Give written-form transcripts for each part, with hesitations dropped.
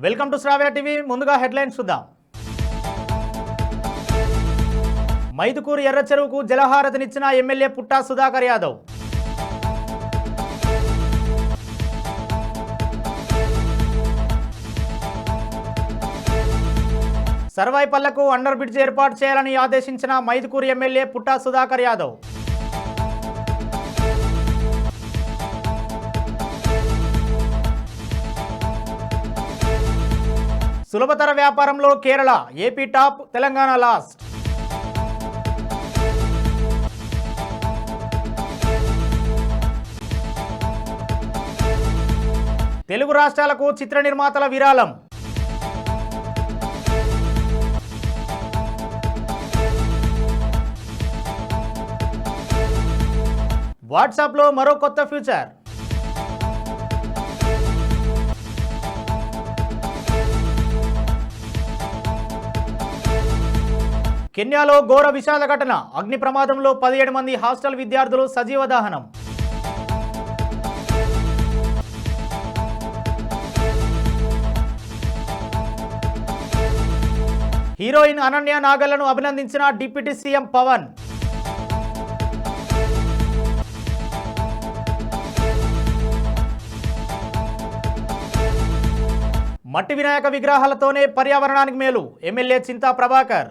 Welcome to Shravya TV. ముందుగా headlines చూద్దాం. మైదుకూరు ఎర్ర చెరువుకు జలహారతినిచ్చిన ఎమ్మెల్యే పుట్టా సుధాకర్ యాదవ్. సర్వాయిపల్లకు అండర్ బ్రిడ్జ్ ఏర్పాటు చేయాలని ఆదేశించిన మైదుకూరు ఎమ్మెల్యే పుట్టా సుధాకర్ యాదవ్. సులభతర వ్యాపారంలో Kerala, AP top, Telangana last. Telugu రాష్ట్రాలకు చిత్ర నిర్మాతల విరాళం. వాట్సాప్లో మరో కొత్త ఫ్యూచర్. కెన్యాలో ఘోర విషాద ఘటన. అగ్ని ప్రమాదంలో 17 మంది హాస్టల్ విద్యార్థులు సజీవ దహనం. హీరోయిన్ అనన్య నాగళ్లను అభినందించిన డిప్యూటీ సీఎం పవన్. మట్టి వినాయక విగ్రహాలతోనే పర్యావరణానికి మేలు, ఎమ్మెల్యే చింతా ప్రభాకర్.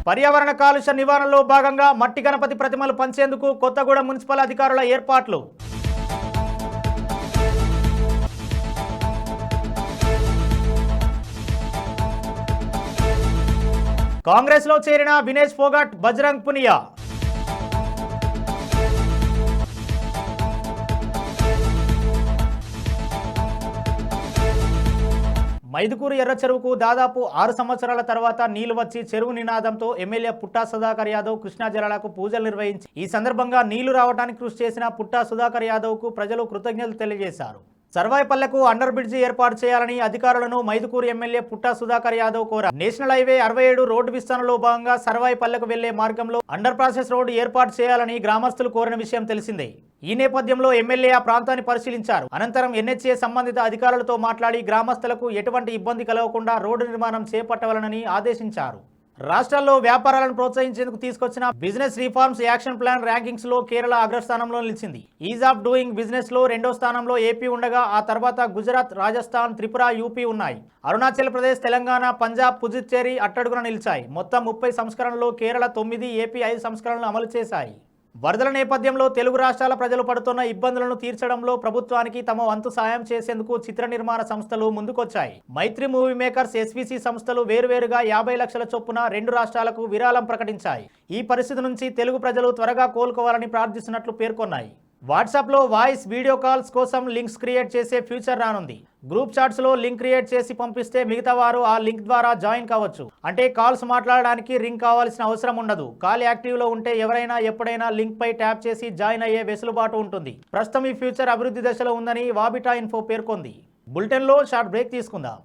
పర్యావరణ కాలుష్య నివారణలో భాగంగా మట్టి గణపతి ప్రతిమలు పంచేందుకు కొత్తగూడెం మున్సిపల్ అధికారుల ఏర్పాట్లు. కాంగ్రెస్లో చేరిన వినేష్ ఫోగట్, బజరంగ్ పునియా. మైదుకూరు ఎర్ర చెరువుకు దాదాపు 6 సంవత్సరాల తర్వాత నీళ్లు వచ్చి చెరువు నినాదంతో ఎమ్మెల్యే పుట్టా సుధాకర్ యాదవ్ కృష్ణా జలాలకు పూజలు నిర్వహించి ఈ సందర్భంగా నీళ్లు రావడానికి కృషి చేసిన పుట్టా సుధాకర్ యాదవ్కు ప్రజలు కృతజ్ఞతలు తెలియజేశారు. సర్వాయిపల్లకు అండర్ బ్రిడ్జి ఏర్పాటు చేయాలని అధికారులను మైదుకూరు ఎమ్మెల్యే పుట్టా సుధాకర్ యాదవ్ కోరారు. నేషనల్ హైవే 67 రోడ్డు విస్తరణలో భాగంగా సర్వాయిపల్లకు వెళ్లే మార్గంలో అండర్ ప్రాసెస్ రోడ్డు ఏర్పాటు చేయాలని గ్రామస్తులు కోరిన విషయం తెలిసిందే. ఈ నేపథ్యంలో ఎమ్మెల్యే ఆ ప్రాంతాన్ని పరిశీలించారు. అనంతరం ఎన్హెచ్ఏ సంబంధిత అధికారులతో మాట్లాడి గ్రామస్తులకు ఎటువంటి ఇబ్బంది కలగకుండా రోడ్డు నిర్మాణం చేపట్టవాలని ఆదేశించారు. రాష్ట్రాల్లో వ్యాపారాలను ప్రోత్సహించేందుకు తీసుకొచ్చిన business reforms action plan rankings లో కేరళ అగ్రస్థానంలో నిలిచింది. ఈజ్ ఆఫ్ డూయింగ్ బిజినెస్ లో 2వ స్థానంలో ఏపీ ఉండగా ఆ తర్వాత గుజరాత్, రాజస్థాన్, త్రిపుర, యూపీ ఉన్నాయి. అరుణాచల్ ప్రదేశ్, తెలంగాణ, పంజాబ్, పుదుచ్చేరి అట్టడుగున నిలిచాయి. మొత్తం 30 సంస్కరణలో కేరళ 9, ఏపీ 5 సంస్కరణలు అమలు చేశాయి. వరదల నేపథ్యంలో తెలుగు రాష్ట్రాల ప్రజలు పడుతున్న ఇబ్బందులను తీర్చడంలో ప్రభుత్వానికి తమ వంతు సాయం చేసేందుకు చిత్ర నిర్మాణ సంస్థలు ముందుకొచ్చాయి. మైత్రి మూవీ మేకర్స్, ఎస్వీసీ సంస్థలు వేరువేరుగా 50 లక్షల చొప్పున 2 రాష్ట్రాలకు విరాళం ప్రకటించాయి. ఈ పరిస్థితి నుంచి తెలుగు ప్రజలు త్వరగా కోలుకోవాలని ప్రార్థిస్తున్నట్లు పేర్కొన్నాయి. వాట్సాప్లో వాయిస్, వీడియో కాల్స్ కోసం లింక్స్ క్రియేట్ చేసే ఫ్యూచర్ రానుంది. గ్రూప్ చాట్స్లో లింక్ క్రియేట్ చేసి పంపిస్తే మిగతా వారు ఆ లింక్ ద్వారా జాయిన్ కావచ్చు. అంటే కాల్స్ మాట్లాడడానికి రింగ్ కావాల్సిన అవసరం ఉండదు. కాల్ యాక్టివ్లో ఉంటే ఎవరైనా ఎప్పుడైనా లింక్ పై ట్యాప్ చేసి జాయిన్ అయ్యే వెసులుబాటు ఉంటుంది. ప్రస్తుతం ఈ ఫ్యూచర్ అభివృద్ధి దశలో ఉందని వాబిటా ఇన్ఫో పేర్కొంది. బులెటిన్లో షార్ట్ బ్రేక్ తీసుకుందాం.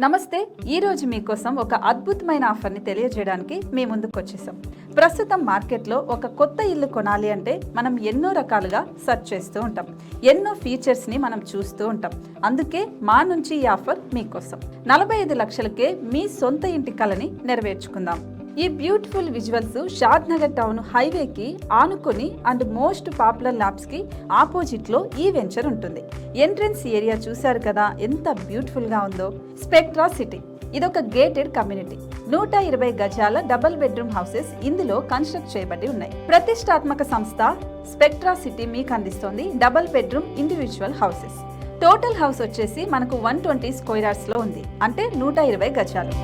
నమస్తే. ఈరోజు మీకోసం ఒక అద్భుతమైన ఆఫర్ని తెలియజేయడానికి మీ ముందుకు వచ్చేసాం. ప్రస్తుతం మార్కెట్లో ఒక కొత్త ఇల్లు కొనాలి అంటే మనం ఎన్నో రకాలుగా సెర్చ్ చేస్తూ ఉంటాం. ఎన్నో ఫీచర్స్ని మనం చూస్తూ ఉంటాం. అందుకే మా నుంచి ఈ ఆఫర్ మీకోసం. 45 లక్షలకే మీ సొంత ఇంటి కలని నెరవేర్చుకుందాం. ఈ బ్యూటిఫుల్ విజువల్స్ షాద్ నగర్ టౌన్ హైవేకి ఆనుకొని అండ్ మోస్ట్ పాపులర్ ల్యాబ్స్కి ఆపోజిట్లో ఈ వెంచర్ ఉంటుంది. ఎంట్రన్స్ ఏరియా చూశారు కదా ఎంత బ్యూటిఫుల్గా ఉందో. స్పెక్ట్రా సిటీ ఇదొక గేటెడ్ కమ్యూనిటీ. 120 గజాల డబుల్ బెడ్రూమ్ హౌసెస్ ఇందులో కన్స్ట్రక్ట్ చేయబడి ఉన్నాయి. ప్రతిష్టాత్మక సంస్థ స్పెక్ట్రా సిటీ మీకు అందిస్తోంది double bedroom individual houses. Total house వచ్చేసి మనకు 120 స్క్వేర్ యార్డ్స్లో ఉంది, అంటే 120 గజాలు.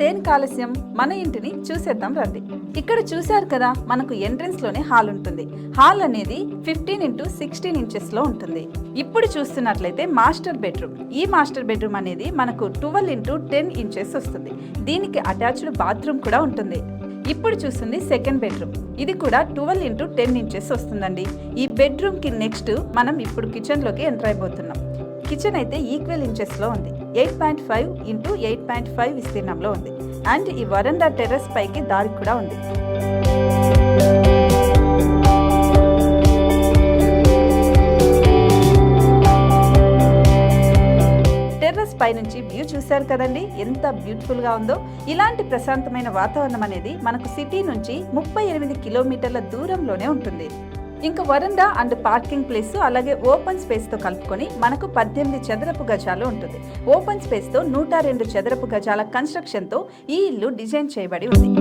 దేనికి ఆలస్యం, మన ఇంటిని చూసేద్దాం రండి. ఇక్కడ చూశారు కదా, మనకు ఎంట్రన్స్ లోనే హాల్ ఉంటుంది. హాల్ అనేది 15x16 ఇంచెస్ లో ఉంటుంది. ఇప్పుడు చూస్తున్నట్లయితే మాస్టర్ బెడ్రూమ్. ఈ మాస్టర్ బెడ్రూమ్ అనేది మనకు 12x10 ఇంచెస్ వస్తుంది. దీనికి అటాచ్డ్ బాత్రూమ్ కూడా ఉంటుంది. ఇప్పుడు చూస్తుంది సెకండ్ బెడ్రూమ్. ఇది కూడా 12x10 ఇంచెస్ వస్తుందండి. ఈ బెడ్రూమ్ కి నెక్స్ట్ మనం ఇప్పుడు కిచెన్ లోకి ఎంటర్ అయిపోతున్నాం. కిచెన్ అయితే ఈక్వల్ ఇంచెస్ లో ఉంది. 8.5 x 8.5 విస్తీర్ణంలో ఉంది. అండ్ ఈ వరండా టెర్రస్ పైకి దారి కూడా ఉంది. టెర్రస్ పై నుంచి వ్యూ చూశారు కదండి, ఎంత బ్యూటిఫుల్ గా ఉందో. ఇలాంటి ప్రశాంతమైన వాతావరణం అనేది మనకు సిటీ నుంచి 38 కిలోమీటర్ల దూరంలోనే ఉంటుంది. ఇంకా వరండా అండ్ పార్కింగ్ ప్లేస్ అలాగే ఓపెన్ స్పేస్ తో కలుపుకొని మనకు 18 చదరపు గజాలు ఉంటుంది. ఓపెన్ స్పేస్ తో 102 చదరపు గజాల కన్స్ట్రక్షన్ తో ఈ ఇల్లు డిజైన్ చేయబడి ఉంది.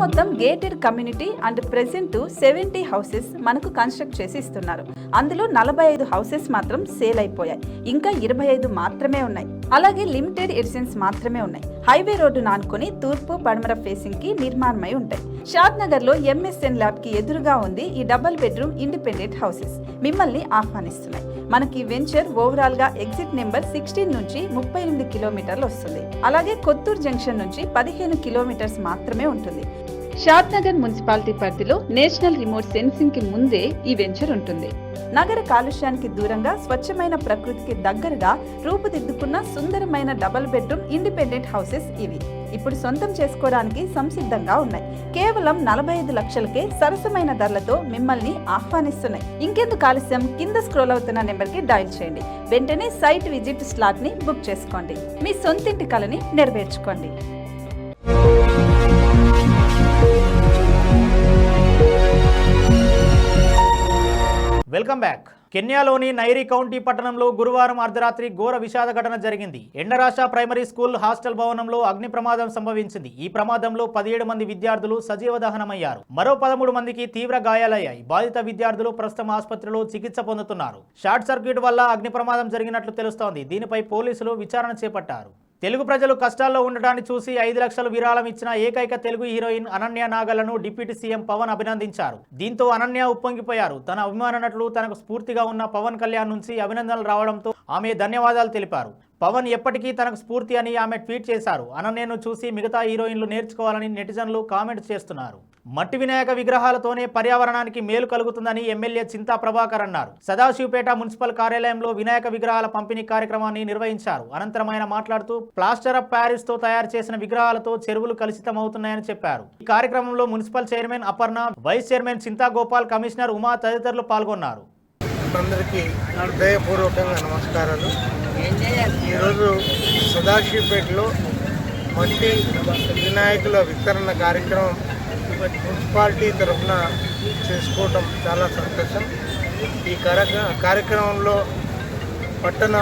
మొత్తం gated community and present 70 houses మనకు కన్స్ట్రక్ట్ చేసి ఇస్తున్నారు. అందులో 45 హౌసెస్ మాత్రం సేల్ అయిపోయాయి. ఇంకా 25 మాత్రమే ఉన్నాయి. అలాగే లిమిటెడ్ ఎడిషన్స్ మాత్రమే ఉన్నాయి. హైవే రోడ్డు నానుకొని తూర్పు పడమర ఫేసింగ్ కి నిర్మాణమై ఉంటాయి. షాద్ నగర్ లో ఎంఎస్ఎన్ ల్యాబ్ కి ఎదురుగా ఉంది ఈ డబుల్ బెడ్రూమ్ ఇండిపెండెంట్ హౌసెస్. మిమ్మల్ని ఆహ్వానిస్తున్నాయి. మనకి వెంచర్ ఓవరాల్ గా ఎగ్జిట్ నెంబర్ 16 నుంచి 38 కిలోమీటర్లు వస్తుంది. అలాగే కొత్తూరు జంక్షన్ నుంచి 15 కిలోమీటర్స్ మాత్రమే ఉంటుంది. షాద్ నగర్ మున్సిపాలిటీ పరిధిలో నేషనల్ రిమోట్ సెన్సింగ్ కి ముందే ఈ వెంచర్ ఉంటుంది. నగర కాలుష్యానికి దూరంగా స్వచ్ఛమైన ప్రకృతికి దగ్గరగా రూపుదిద్దుకున్న సుందరమైన డబుల్ బెడ్రూమ్ ఇండిపెండెంట్ హౌసెస్ ఇవి. ఇప్పుడు సొంతం చేసుకోవడానికి సంసిద్ధంగా ఉన్నాయి. కేవలం 45 లక్షలకే సరసమైన ధరలతో మిమ్మల్ని ఆహ్వానిస్తున్నాయి. ఇంకెందుకు ఆలస్యం, కింద స్క్రోల్ అవుతున్న నెంబర్ కి డయల్ చేయండి. వెంటనే సైట్ విజిట్ స్లాట్ ని బుక్ చేసుకోండి. మీ సొంతింటి కలని నెరవేర్చుకోండి. Welcome back. కెన్యాలోని నైరీ కౌంటీ పట్టణంలో గురువారం అర్ధరాత్రి ఘోర విషాద ఘటన జరిగింది. ఎండరాష ప్రైమరీ స్కూల్ హాస్టల్ భవనంలో అగ్ని ప్రమాదం సంభవించింది. ఈ ప్రమాదంలో 17 మంది విద్యార్థులు సజీవ దహనమయ్యారు. మరో 13 మందికి తీవ్ర గాయాలయ్యాయి. బాధిత విద్యార్థులు ప్రస్తుతం ఆసుపత్రిలో చికిత్స పొందుతున్నారు. షార్ట్ సర్క్యూట్ వల్ల అగ్ని ప్రమాదం జరిగినట్లు తెలుస్తోంది. దీనిపై పోలీసులు విచారణ చేపట్టారు. తెలుగు ప్రజలు కష్టాల్లో ఉండడాన్ని చూసి 5 లక్షలు విరాళం ఇచ్చిన ఏకైక తెలుగు హీరోయిన్ అనన్య నాగలను డిప్యూటీ సీఎం పవన్ అభినందించారు. దీంతో అనన్య ఉప్పొంగిపోయారు. తన అభిమాన నటులు తనకు స్ఫూర్తిగా ఉన్న పవన్ కళ్యాణ్ నుంచి అభినందనలు రావడంతో ఆమె ధన్యవాదాలు తెలిపారు. పవన్ ఎప్పటికీ తనకు స్ఫూర్తి అని ఆమె ట్వీట్ చేశారు. అనన్యను చూసి మిగతా హీరోయిన్లు నేర్చుకోవాలని నెటిజన్లు కామెంట్స్ చేస్తున్నారు. మట్టి వినాయక విగ్రహాలతోనే పర్యావరణానికి మేలు కలుగుతుందని ఎమ్మెల్యే చింతా ప్రభాకర్ అన్నారు. సదాశివపేట మున్సిపల్ కార్యాలయంలో వినాయక విగ్రహాల పంపిణీ కార్యక్రమాన్ని నిర్వహించారు. అనంతరం ఆయన మాట్లాడుతూ ప్లాస్టర్ ఆఫ్ ప్యారిస్ తో తయారు చేసిన విగ్రహాలతో చెరువులు కలుషితం అవుతున్నాయని చెప్పారు. ఈ కార్యక్రమంలో municipal chairman Aparna, vice chairman Chinta Gopal, commissioner Uma తదితరులు పాల్గొన్నారు. అందరికీ హృదయపూర్వకంగా నమస్కారాలు. ఈరోజు సదాశివపేటలో మట్టి వినాయకుల వితరణ కార్యక్రమం మున్సిపాలిటీ తరఫున చేసుకోవటం చాలా సంతోషం. ఈ కార్యక్రమంలో పట్టణ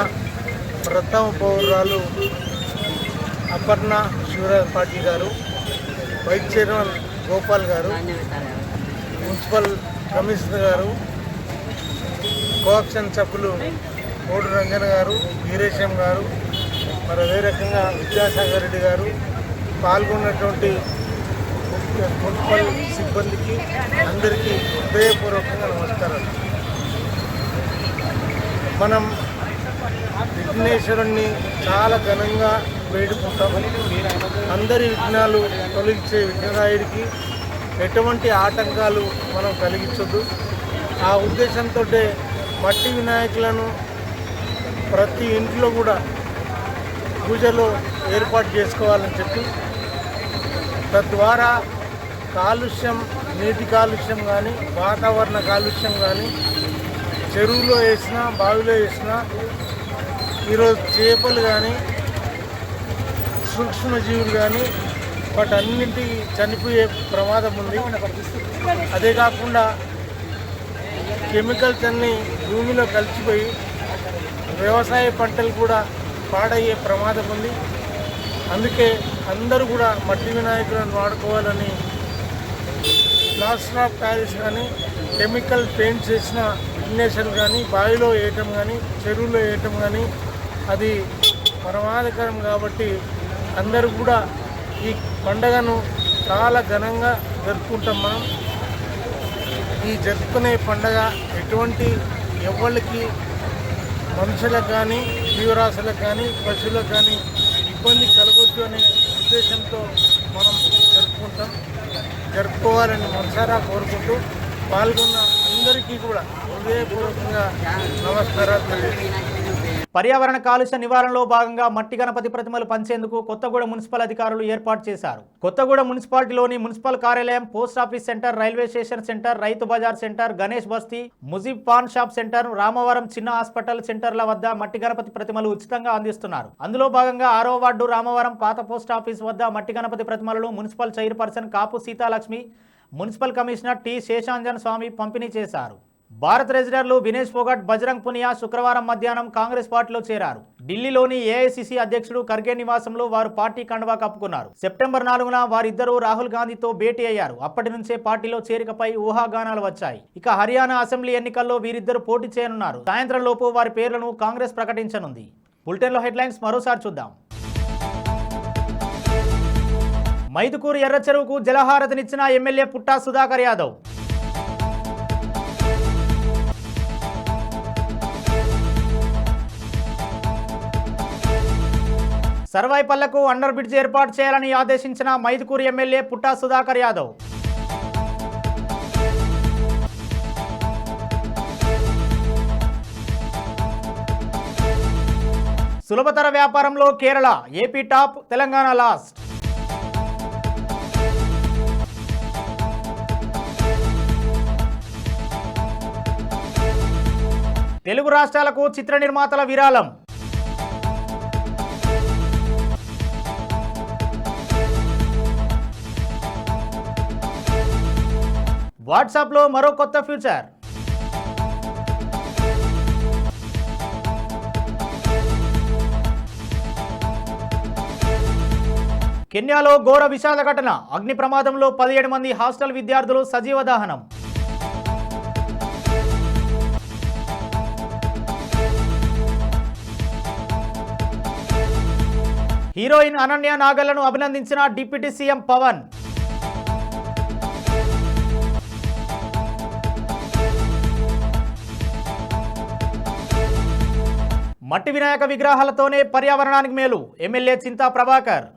ప్రథమ పౌరురాలు అపర్ణ శివరాజ్ పాటిల్ గారు, వైస్ చైర్మన్ గోపాల్ గారు, మున్సిపల్ కమిషనర్ గారు, కోఆప్షన్ సభ్యులు కోడు రంజన్ గారు, వీరేశం గారు, మరి అదే రకంగా విద్యాసాగర్ రెడ్డి గారు పాల్గొన్నటువంటి మున్సిపల్ సిబ్బందికి అందరికీ హృదయపూర్వకంగా నమస్కారాలు. మనం విఘ్నేశ్వరుణ్ణి చాలా ఘనంగా వేడుకుంటాం. అందరి విఘ్నాలు తొలగించే విఘ్నరాయుడికి ఎటువంటి ఆటంకాలు మనం కలిగించొద్దు. ఆ ఉద్దేశంతో మట్టి వినాయకులను ప్రతి ఇంట్లో కూడా పూజలో ఏర్పాటు చేసుకోవాలని చెప్పి, తద్వారా కాలుష్యం, నీటి కాలుష్యం కానీ, వాతావరణ కాలుష్యం కానీ, చెరువులో వేసినా బావిలో వేసినా ఈరోజు చేపలు కానీ, సూక్ష్మజీవులు కానీ వాటన్నింటి చనిపోయే ప్రమాదం ఉంది. అదే కాకుండా కెమికల్స్ అన్నీ భూమిలో కలిసిపోయి వ్యవసాయ పంటలు కూడా పాడయ్యే ప్రమాదం ఉంది. అందుకే అందరూ కూడా మట్టి వినాయకులను వాడుకోవాలని, ప్లాస్టర్ ఆఫ్ ప్యారిస్ కానీ కెమికల్ పెయింట్స్ చేసిన డెటినేషన్ కానీ బావిలో వేయటం కానీ చెరువులో వేయటం కానీ అది ప్రమాదకరం. కాబట్టి అందరూ కూడా ఈ పండగను చాలా ఘనంగా జరుపుకుంటాం. మనం ఈ జరుపుకునే పండగ ఎటువంటి ఎవరికి మనుషులకు కానీ జీవరాశులకు కానీ పశువులకు కానీ ఇబ్బంది కలగొద్దు అనే ఉద్దేశంతో మనం జరుపుకోవాలని మనసారా కోరుకుంటూ పాల్గొన్న అందరికీ కూడా హృదయపూర్వకంగా నమస్కారాలు తెలియజేస్తున్నాను. పర్యావరణ కాలుష్య నివారణలో భాగంగా మట్టి గణపతి ప్రతిమలు పంచేందుకు కొత్తగూడెం మున్సిపల్ అధికారులు ఏర్పాటు చేశారు. కొత్తగూడెం మున్సిపాలిటీలోని మున్సిపల్ కార్యాలయం, post office centre, railway station centre, Rythu Bazar centre, Ganesh బస్తీ, Mujeeb pan shop centre, Ramavaram చిన్న హాస్పిటల్ సెంటర్ల వద్ద మట్టి గణపతి ప్రతిమలు ఉచితంగా అందిస్తున్నారు. అందులో భాగంగా 6వ వార్డు రామవరం పాత పోస్ట్ ఆఫీస్ వద్ద మట్టి గణపతి ప్రతిమలను మున్సిపల్ చైర్పర్సన్ కాపు సీతాలక్ష్మి, మున్సిపల్ కమిషనర్ టి శేషాంజన్ స్వామి పంపిణీ చేశారు. భారత్ రెజిడర్లు వినేష్ ఫోగట్, బజరంగ్ పునియా శుక్రవారం మధ్యాహ్నం కాంగ్రెస్ పార్టీలో చేరారు. ఢిల్లీలోని ఏఐసిసి అధ్యక్షుడు ఖర్గే నివాసంలో వారు పార్టీ కండువా కప్పుకున్నారు. సెప్టెంబర్ 4న వారిద్దరూ రాహుల్ గాంధీతో భేటీ అయ్యారు. అప్పటి నుంచే పార్టీలో చేరికపై ఊహాగానాలు వచ్చాయి. ఇక హర్యానా అసెంబ్లీ ఎన్నికల్లో వీరిద్దరు పోటీ చేయనున్నారు. సాయంత్రం లోపు వారి పేర్లను కాంగ్రెస్ ప్రకటించనుంది. బులెటిన్లో హెడ్లైన్స్ మరోసారి చూద్దాం. మైదుకూరు ఎర్ర చెరువుకు జలహారతినిచ్చిన ఎమ్మెల్యే పుట్టా సుధాకర్ యాదవ్. సర్వాయిపల్లకు అండర్ బ్రిడ్జ్ ఏర్పాటు చేయాలని ఆదేశించిన మైదుకూరు ఎమ్మెల్యే పుట్టా సుధాకర్ యాదవ్. సులభతర వ్యాపారంలో Kerala, AP top, Telangana last. Telugu రాష్ట్రాలకు చిత్ర నిర్మాతల విరాళం. వాట్సాప్లో మరో కొత్త ఫీచర్. కెన్యాలో ఘోర విషాద ఘటన. అగ్ని ప్రమాదంలో 17 మంది హాస్టల్ విద్యార్థులు సజీవ దహనం. హీరోయిన్ అనన్య నాగళ్లను అభినందించిన డిప్యూటీ సీఎం పవన్. మట్టి వినాయక విగ్రహాలతోనే పర్యావరణానికి మేలు, ఎమ్మెల్యే చింతా ప్రభాకర్.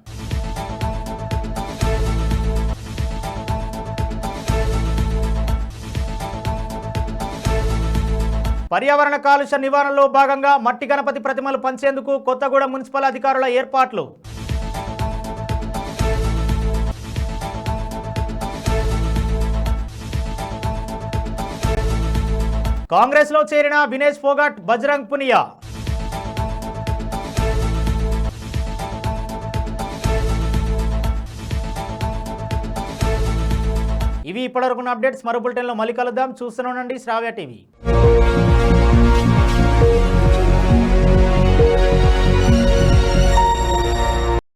పర్యావరణ కాలుష్య నివారణలో భాగంగా మట్టి గణపతి ప్రతిమలు పంచేందుకు కొత్తగూడెం మున్సిపల్ అధికారుల ఏర్పాట్లు. కాంగ్రెస్లో చేరిన వినేష్ ఫోగట్, బజరంగ్ పునియా. ఇవి ఇప్పటివరకు అప్డేట్స్. మరో బులెటిన్లో మళ్ళీ కలుద్దాం. చూస్తూనే ఉండండి శ్రావ్య టీవీ.